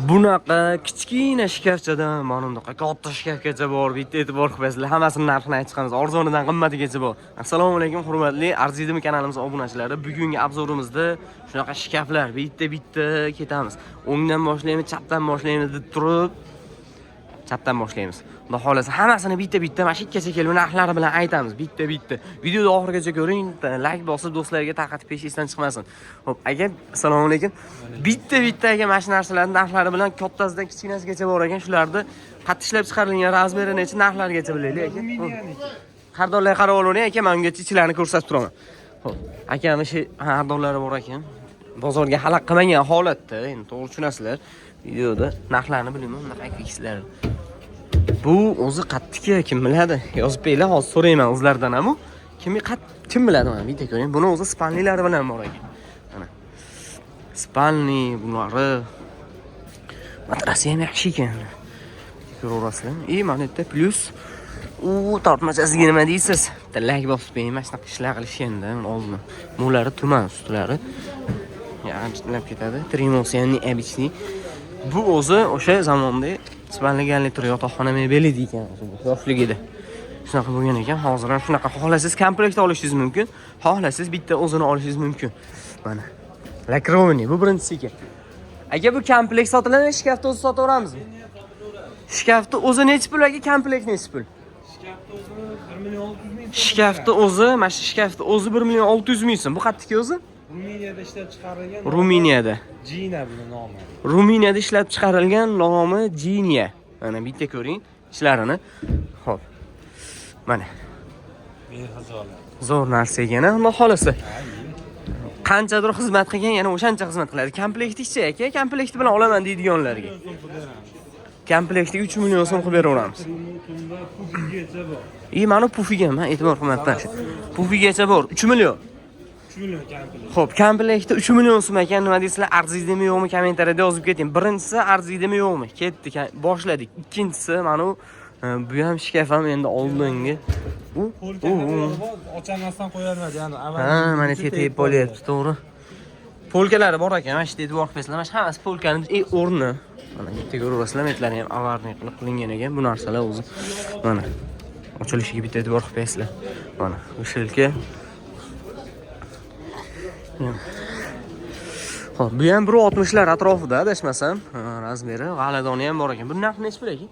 Bunaqa kichkina shkafchadan mana bunaqa katta shkafgacha bor. Bitta e'tibor qilibsizlar. Hammasini narxini aytamiz. Arzonidan qimmatigacha bor. Assalomu alaykum hurmatli Arziydimi kanalimiz obunachilari. Bugungi obzorimizda shunaqa shkaflar bitta ketamiz. O'ngdan boshlaymiz, chapdan boshlaymiz deb turib chapdan boshlaymiz. Xudo xolasa hammasini bitta mana shu yergacha kelib narxlari bilan aytamiz. Bitta. Videoni oxirigacha ko'ring, like bosib do'stlarga tarqatib peshingizdan chiqmasin. Xo'p, aka, assalomu alaykum. Bitta aka mana shu narsalarning narxlari bilan kattasidan kichkinasigacha bor ekan. Shularni qattiq ishlab chiqarilgan razmeri necha narxlargacha bilaylik aka. Xaridorlarga qarab olavering aka, men ungacha ichilarini ko'rsatib turaman. Xo'p, aka, mana shu xaridorlari bor ekan. Bozorga xalaq qilmagan holatda, endi to'g'ri tushunasizlar. Videoda narxlarini bilmayman, bunaqa kishilar. Bu o'zi qattiqki, kim biladi? Yozib beringlar, hozir so'rayman o'zlaridan ham. Kim biladi mana bitta ko'ring. Buni o'zi spanlilari bilan bor ekan. Mana. Spalni bunlari matrasi ham yaxshi ekan. Ko'raverasizlar. Mana yerda plus u tortmachasiga nima deysiz? Tilak bosib bering, mana shunaqa ishlar qilishganda oldin. Mulari tuman ustilari. Yaxshilab ketadi. Trimosiyanni обычный. Bu o'zi o'sha zamonda Spanliganlik tur yotoqxona mebeli ekan, yoshligida. Shunaqa bo'lgan ekan. Hozir ham shunaqa xohlasangiz komplekt olishingiz mumkin. Xohlasangiz bitta o'zini olishingiz mumkin. Mana. Lakrovni bu birinchisi ekan. Aka, bu komplekt sotiladi, shkafni o'zi sotaveramizmi? Shkafni o'zi necha pul aka, komplekt necha pul? Shkafni o'zi 1.600.000. Mana shu shkafni o'zi 1.600.000 so'm. Bu qattiqki o'zi? Ruminiyada ishlab chiqarilgan. Ruminiyada. Jina buni nomi. Ruminiyada ishlab chiqarilgan nomi Jiniya. Mana bitta ko'ring ishlarini. Xo'p. Mana. Zo'r narsa ekan, xudo xolasa. Qanchadir xizmat qilgan, yana o'shancha xizmat qiladi. Komplekticha aka, komplekti bilan olaman deydiganlarga. Komplekti 3 million so'm qilib beraveramiz. Mana pufiga men e'tibor qilmayapman. Pufigacha bor, 3 million. Xo'p, komplekti 3 million so'm ekan. Nima deysizlar? Arziydimi yo'qmi? Kommentariyada yozib keting. Birinchisi arziydimi yo'qmi? Ketdik, boshladik. Ikkinchisi mana bu ham shkaf ham endi oldingi. Ochanmasdan qo'yiladi, ya'ni mana tetib bo'lyapti, to'g'ri. Polkalari bor ekan. Mana shu e'tibor qilsanglar, mana hammasi polkaning o'rni. Mana bitta ko'raverasizlar, metlari ham avarniy qilib qilingan ekan. Bu narsalar o'zi mana ochilishiga bitta e'tibor qilsanglar. Mana bu shilka. Xo'p, bu ham 1.60 lar atrofida adashmasam, razmeri, g'aladoni ham bor ekan. Bu narxi necha pul ekan?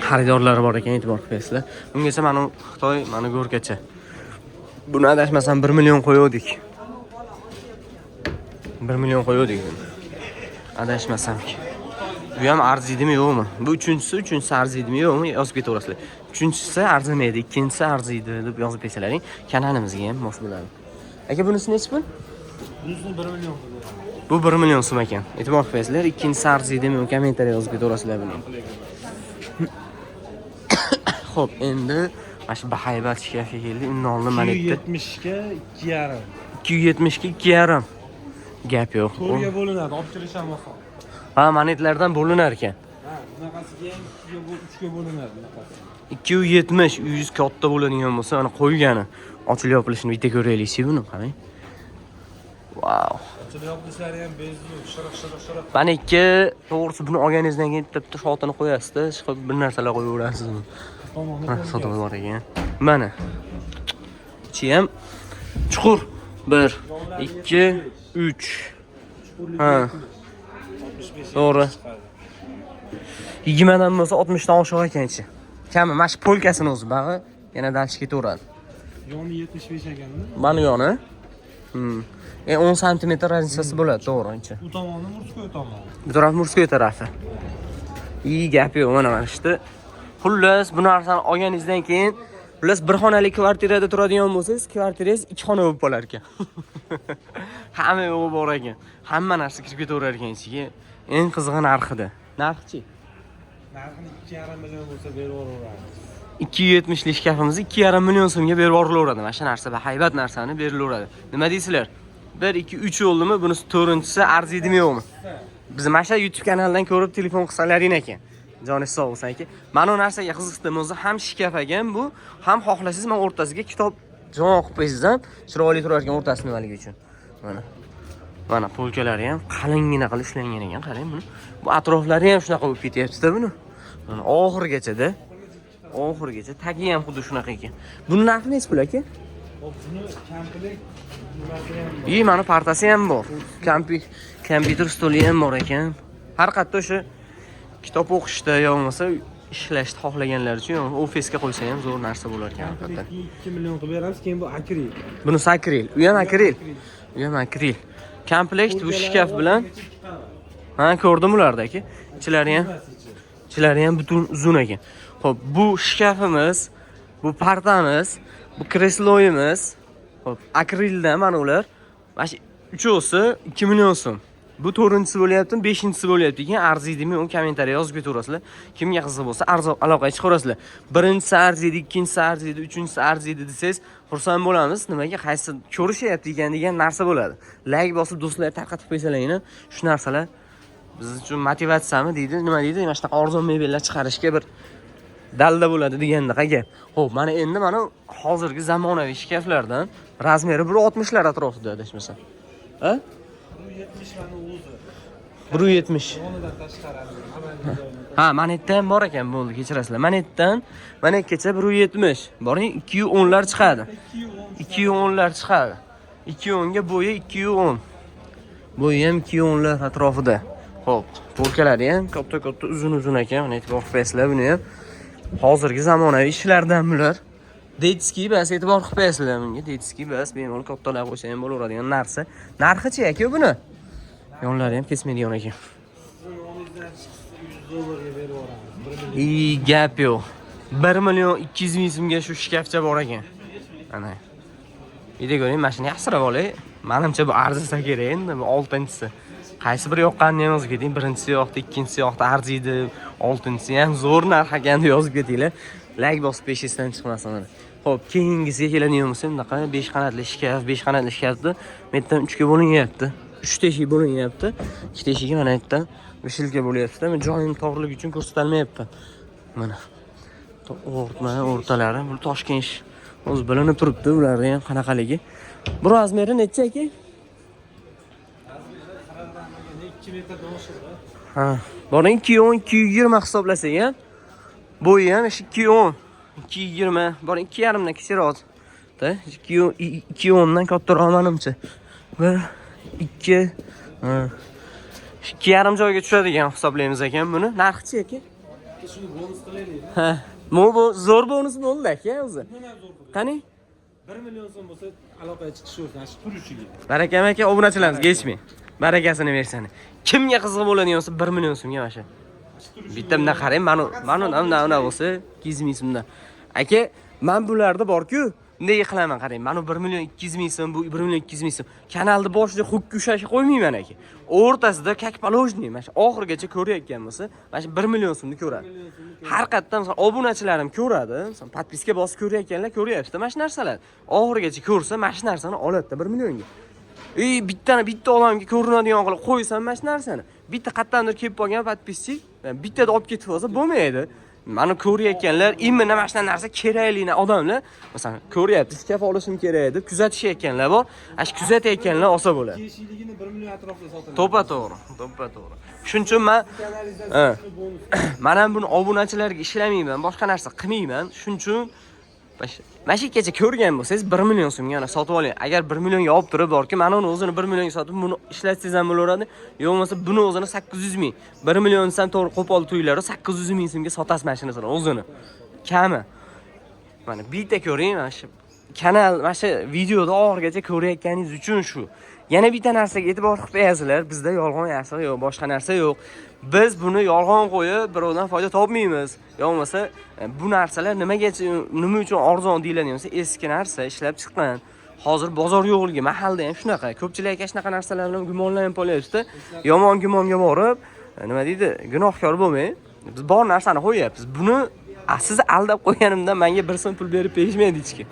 Xaridorlari bor ekan, e'tibor qilsanglar. Bungacha mana Xitoy, mana go'rgacha. Buni adashmasam 1 million qo'ydik. 1 million qo'ydik. Adashmasam. Bu ham arziydimi yo'qmi? Bu uchinchisi arziydimi yo'qmi? Yozib ketaverasizlar. Uchinchisi arzimaydi, ikkinchisi arziydi deb yozib bersalaring, kanalimizga ham mos bo'ladi. Aka, bunisi necha pul? Bunisi 1 million pul. Bu 1 million so'm ekan. E'tibor qilsanglar, ikkinchisi arziydimi, kommentariyga yozib ketaverasizlar buni. Xo'p, endi mana shu bahaybat shkafga keldik. Undan oldin mana yerda 270 ga 2.5. 270 ga 2.5. Gap yo'q. To'rga bo'linadi, olib kirish ham oson. Ha, monetlardan bo'linar ekan. Ha, bunaqasiga ham 3 ga bo'linadi bunaqasi. 270, 100 katta bo'ladigan bo'lsa, ana qo'ygani. Ochilib yopilishini bitta ko'raylik-chi buni, qarang. Wow. Ochilib yopilishlari ham bezli, shiriq. Mana ikki, to'g'risi buni olganingizdan keyin bitta shotini qo'yasiz-da, chiqib bir narsalar qo'yaverasiz. Sotib bor ekan. Mana. Ichi ham chuqur. 1, 2, 3. Ha. To'g'ri. 20 dan bo'lsa 60 dan oshiq ekan ichi. Kami mana shu polkasini o'zi bag'i yana dalchi ketaveradi. Yoni 75 ekanda. Mana yoni. 10 sm razницasi bo'ladi, to'g'ri ichi. Bu tomoni murskoy tomoni. Bu taraf murskoy tarafi. Gap yo'q, mana ishda. Xullas, bu narsani olganingizdan keyin Plus bir xonali kvartirada turadigan bo'lsangiz, kvartirangiz 2 xona bo'lib qolar ekan. Hamma yo'q bor ekan. Hamma narsa kirib ketaverar ekan ichiga. Eng qizig'i narxida. Narxchi? Narxini 2,5 million bo'lsa berib yuboramiz. 270 lik shkafimizni 2,5 million so'mga berib yuborilaveradi. Mana shu narsa bahaybat narsani berilaveradi. Nima deysizlar? 1, 2, 3 yo'ldimi? Bunisi 4-inchisi arziydimi yo'qmi? Biz mana shu YouTube kanalidan ko'rib telefon qilsalaring ekan. Joningiz sog' bo'lsin aka. Mana bu narsaga qiziqdim o'zi, ham shkaf ekan bu, ham xohlasangiz men o'rtasiga kitob jon qilib qo'ysangiz ham chiroyli turar ekan o'rtasi nimaligi uchun. Mana. Mana polkalari ham qalingina qilib ishlangan ekan, qarang buni. Bu atroflari ham shunaqa bo'lib ketyapti-da buni. Mana oxirigacha-da. Oxirigacha tagi ham xuddi shunaqa ekan. Buni narxi necha pul aka? Buni kampilik nimasi ham bor. Mana partasi ham bor. Kompyuter stoli ham bor ekan. Har qatda o'sha kitob o'qishda yo bo'lmasa ishlashni xohlaganlar uchun ofisga qo'ysa ham zo'r narsa bo'lar ekan albatta. 2 million qilib beramiz, keyin bu akril. Bunisi akril, u ham akril. U ham akril. Komplekt bu shkaf bilan. Ha, ko'rdim ularda aka. Ichlari ham butun uzun ekan. Xo'p, bu shkafimiz, bu partamiz, bu kresloyimiz. Xo'p, akrildan mana ular. Mana shu uchovsi 2 million so'm. Bu 4-chi bo'lyapti, 5-chi bo'lyapti ekan. Arziydimi, uni kommentariya yozib ketaverasizlar. Kimga qiziq bo'lsa, aloqaga chiqaverasizlar. 2-chi arziydi, 2-chi arziydi, 3-chi arziydi desangiz, xursand bo'lamiz. Nimaga qaysi ko'rishyapti degan narsa bo'ladi. Like bosib do'stlar tarqatib qo'ysalar, shu narsalar biz uchun motivatsiyami deydi, nima deydi? Mana shunaqa arzon mebellar chiqarishga bir dalda bo'ladi degandaqa gap. Xo'p, mana endi mana hozirgi zamonaviy shkaflardan razmeri 1.60 lar atrofida adashmasam. Ha? 170. O'nidan tashqari. Ha, manetda ham bor ekan, bo'ldi, kechirasizlar. Manetdan manetgacha 170. Boring 210 lar chiqadi. 210 lar chiqadi. 210 ga bo'yi 210. Bo'yi ham 210 lar atrofida. Xo'p, polkalari ham katta uzun ekan. Mana e'tibor qilsanglar buni ham hozirgi zamonaviy ishlardan bular. Detskiy bas e'tibor qilsanglar bunga. Detskiy bas bemalol kattalar qo'ysa ham bo'laveradigan narsa. Narxi-chi aka buni? Yonlari ham kesmaydigan ekan. $100 berib yuboramiz. Gap yo'q. 1 million 200 ming so'mga shu shkafcha bor ekan. Ana. Video ko'ring, mashina yaxshirab olay. Menimcha bu arzisa kerak endi, bu 6-chisi. Qaysi biri yoqqanini ham yozib keting. Birinchisi yoqdi, ikkinchisi yoqdi, arziydi. 6-chisi ham zo'r narx ekanini yozib ketinglar. Like bosib peshingizni chiqmasin. Xo'p, keyingisiga keladigan bo'lsa, bunaqa 5 qanotli shkaf, 5 qanotli shkafni metdan 3 ga bo'linyapti. 3 teshik bo'linyapti. 2 teshigi mana bu yerdan vishilka bo'lyapti. Men joyim torligi uchun ko'rsatilmayapti. Mana o'rtalari bu Toshkent o'z bilinib turibdi, ularning ham qanaqaligi. Bu razmeri necha aka? 2 metrdan oshadi. Ha, boring 210, 220 hisoblasak ham, bo'yi ham 210, 220, boring 2,5 dan kichikroq. 210 dan kattaroq menimcha. 1 2 2,5 joyga tushadigan hisoblaymiz ekan buni. Narxi-chi aka? Shuni bonus qilaylik. Ha, bu zo'r bonus bo'ldi aka o'zi. Qani? 1 million so'm bo'lsa aloqaga chiqishaversin, shu turishiga. Barakam aka, obunachilarimiz geçmay. Barakasini bersani. Kimga qiziq bo'ladigan bo'lsa 1 million so'mga mana shu. Bittamdan qarang, mana bo'lsa 200 ming so'mdan. Aka, men bularda bor-ku, bunday qilaman qarang. Mana 1 million 200 ming so'm, bu 1 million 200 ming so'm. Kanalni boshida hukk ushashi qo'ymayman aka. O'rtasida kakpalojniy, mana shu oxirigacha ko'rayotgan bo'lsa, mana shu 1 million so'mni ko'radi. Har qatdan obunachilarim ko'radi, podpiska bosib ko'rayotganlar ko'ryapti mana shu narsalar. Oxirigacha ko'rsa, mana shu narsani oladi-da 1 millionga. Bitta odamga ko'rinadigan qilib qo'ysam mana shu narsani. Bitta qattandir kelib qolgan podpischik, bittada olib ketib olsa bo'lmaydi. Mani ko'rayotganlar, imina mana shu narsa kerakligini odamlar, masalan, ko'ryapti, shkaf olishim kerak deb kuzatishayotganlar bor. Ash kuzatayotganlar olsa bo'ladi. Teshikligini 1 million atrofida sotiladi. To'g'ri. Shuning uchun men ham buni obunachilarga ishlamayman, boshqa narsa qilmayman. Shuning uchun mashikacha ko'rgan bo'lsangiz 1 million so'mga ana sotib oling. Agar 1 millionga olib turib borki, mana uni o'zini 1 millionga sotib, buni ishlatsangiz ham bo'laveradi. Yo'q bo'lmasa buni o'zini 800 ming, 1 million san to'g'ri qo'pol to'ylari 800 ming so'mga sotasiz mashinasini o'zini. Kami. Mana bitta ko'ring, mana shu kanal, mana shu videoda oxirigacha ko'rayotganingiz uchun shu. Yana bitta narsaga e'tibor qilib qo'yasizlar. Bizda yolg'on narsa yo'q, boshqa narsa yo'q. Biz buni yolg'on qo'yib, birovdan foyda topmaymiz. Yo'q bo'lmasa, bu narsalar nima uchun arzon deyiladi bo'lsa, eski narsa ishlab chiqqan. Hozir bozor yo'qligi mahalda ham shunaqa. Ko'pchilik aka shunaqa narsalar bilan gumonlanib qolyapti. Yomon gumonga borib, nima deydi, gunohkor bo'lmang. Biz bor narsani qo'yapmiz. Buni sizni aldab qo'yganimdan menga 1 so'm pul berib berishmaydi hech kim.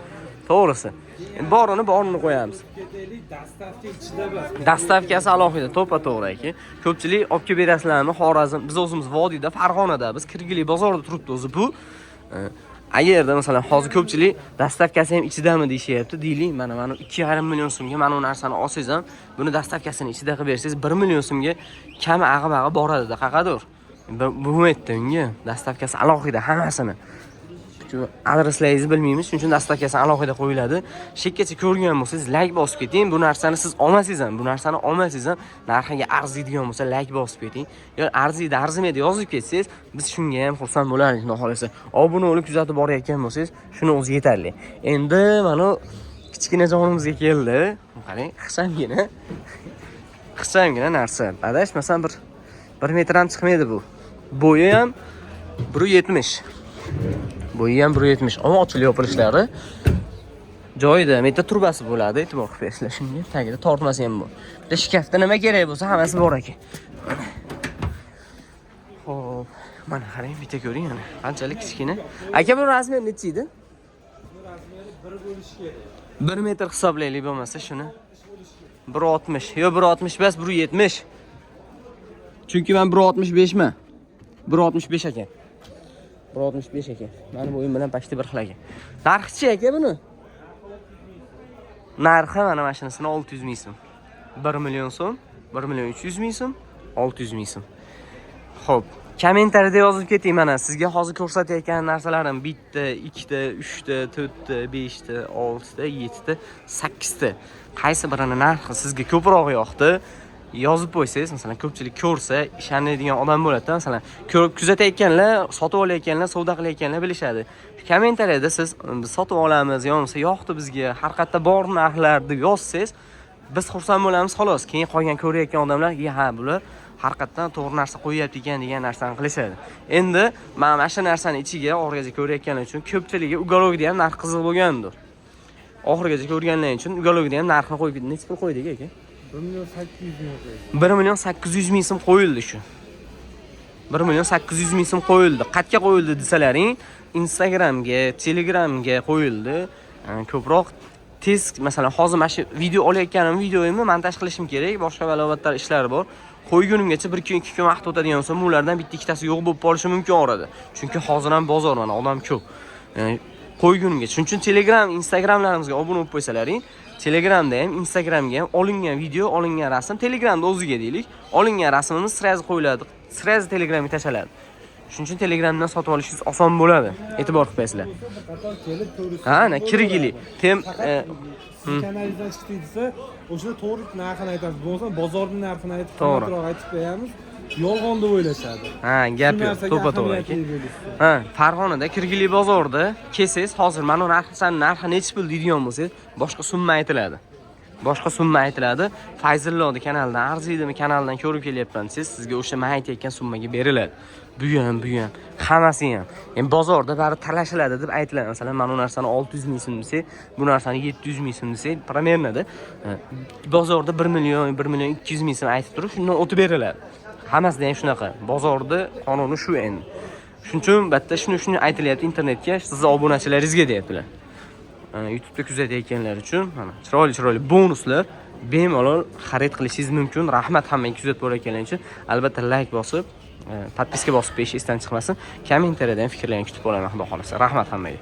To'g'risi. Borini qo'yamiz. Dastavka ichida bas. Dastavkasi alohida, to'g'ri aka. Ko'pchilik olib kelib berasizlarmi? Xorazm, biz o'zimiz Vodiyda, Farg'onada, biz Kirgili bozorida turibdi o'zi bu. Agarda masalan hozir ko'pchilik dastavkasi ham ichidami deyishyapti. Deylik, mana 2,5 million so'mga mana bu narsani olsangiz ham, buni dastavkasini ichida qilib bersangiz 1 million so'mga kami ag'ib boradi-da, qaqadir. Bo'lmaydi unga. Dastavkasi alohida hammasini. Adreslaringizni bilmaymiz, shuning uchun dastavkasi alohida qo'yiladi. Shekkacha ko'rgan bo'lsangiz like bosib keting. Bu narsani siz olmasangiz ham, bu narsani olmasangiz ham narxiga arziydigan bo'lsa like bosib keting. Yo arziydi, arzimaydi yozib ketsangiz, biz shunga ham xursand bo'lardik, xudo xolasa. Obuna bo'lib kuzatib borayotgan bo'lsangiz, shuni o'zi yetarli. Endi mana kichkina jonimizga keldi. Qarang, xishamgina narsa. Adashmasam 1 metr ham chiqmaydi bu. Bo'yi ham 1.70. Bo'yi ham 1.70. Ammo ochilib yopilishlari joyida, meta turbasi bo'ladi, e'tibor qilib shunga. Tagida tortmasi ham bor. Bitta shkafda nima kerak bo'lsa, hammasi bor ekan. Xo'p, mana qarang, bitta ko'ring ana. Qanchalik kichkina. Aka, bu razmer necha edi? Bu razmeri 1 bo'lishi kerak. 1 metr hisoblaylik bo'lmasa shuni. 1.60. Yo 1.60 emas, 1.70. Chunki men 1.65 man. 1.65 ekan. 1.65 ekan. Mani bo'yim bilan pashti bir xil ekan. Narxi-chi aka buni? Narxi mana mashinasini 600 ming so'm. 1 million so'm, 1 million 300 ming so'm, 600 ming so'm. Xo'p, kommentariyada yozib keting mana sizga hozir ko'rsatayotgan narsalarim 1 ta, 2 ta, 3 ta, 4 ta, 5 ta, 6 ta, 7 ta, 8 ta. Qaysi birini narxi sizga ko'proq yoqdi? Yozib qo'ysangiz, masalan, ko'pchilik ko'rsa, ishonadigan odam bo'ladi. Masalan, kuzatayotganlar, sotib olayotganlar, savdo qilayotganlar bilishadi. Kommentariyada siz biz sotib olamiz, yo'qsa yo'qdi bizga, har qayerda bor narxlar deb yozsangiz, biz xursand bo'lamiz xolos. Keyin qolgan ko'rayotgan odamlar, ha, bular har qayerdan to'g'ri narsa qo'yyapti ekan degan narsani qilishadi. Endi mana shu narsani ichiga o'rgacha ko'rayotganlar uchun ko'pchiligi uголовda ham narx qiziq bo'lgandir. Oxirigacha ko'rganlar uchun uголовda ham narxni qo'yib, necha pul qo'ydik aka? 1 million 800 ming qo'yildi. 1 million 800 ming so'm qo'yildi shu. 1 million 800 ming so'm qo'yildi. Qayerga qo'yildi desalaring, Instagramga, Telegramga qo'yildi. Ko'proq tez, masalan, hozir mana shu video olayotganim videoyimni montaj qilishim kerak, boshqa balobatlar ishlar bor. Qo'ygunimgacha 1 kun 2 kun vaqt o'tadigan bo'lsa, ulardan bitta ikkitasi yo'q bo'lib qolishi mumkin orada. Chunki hozir ham bozor mana, odam ko'p. Qo'ygunimgacha. Shuning uchun Telegram, Instagramlarimizga obuna bo'lib qo'ysalaring, Telegramda ham, Instagramga ham olingan video, olingan rasm Telegramda o'ziga deylik, olingan rasmimiz sirasi qo'yiladi, sirasi Telegramga tashlanadi. Shuning uchun Telegramdan sotib olishingiz oson bo'ladi. E'tibor qilinglar. Qator kelib ko'rishsin. Ha, ana kirgili. Kanalizdan chiqdi desa, o'sha to'g'ri narxini aytamiz. Bo'lmasa bozorning narxini aytib, qimmatroq aytib qo'yamiz. Yolg'on deb o'ylashadi. Ha, gap yo'q, to'pa-to'g'ri ekan. Ha, Farg'onada Kirgili bozorida kelsangiz, hozir mana narxi necha pul deydigan bo'lsangiz, boshqa summa aytiladi. Boshqa summa aytiladi. Fayzillohning kanalidan arziydimi, kanaldan ko'rib kelyapman siz, sizga o'sha men aytayotgan summaga beriladi. Bu ham, hammasi ham. Endi bozorda bari talashiladi deb aytiladi. Masalan, mana bu narsani 600 ming so'm desa, bu narsani 700 ming so'm desa, примерно-da bozorda 1 million 200 ming so'm aytib turib, shundan o'tib beriladi. Hammasida ham shunaqa. Bozorda qonuni shu endi. Shuning uchun bitta shuni aytilyapti internetga, sizning obunachilaringizga deyaptilar. YouTube'da kuzatayotganlar uchun mana chiroyli bonuslar bemalol xarid qilishingiz mumkin. Rahmat hammaga kuzatib borayotganlar uchun. Albatta like bosib, podpiska bosib qo'yish esdan chiqmasin. Kommentariyada ham fikrlaringizni kutib qolaman, xudo xolasa. Rahmat hammaga.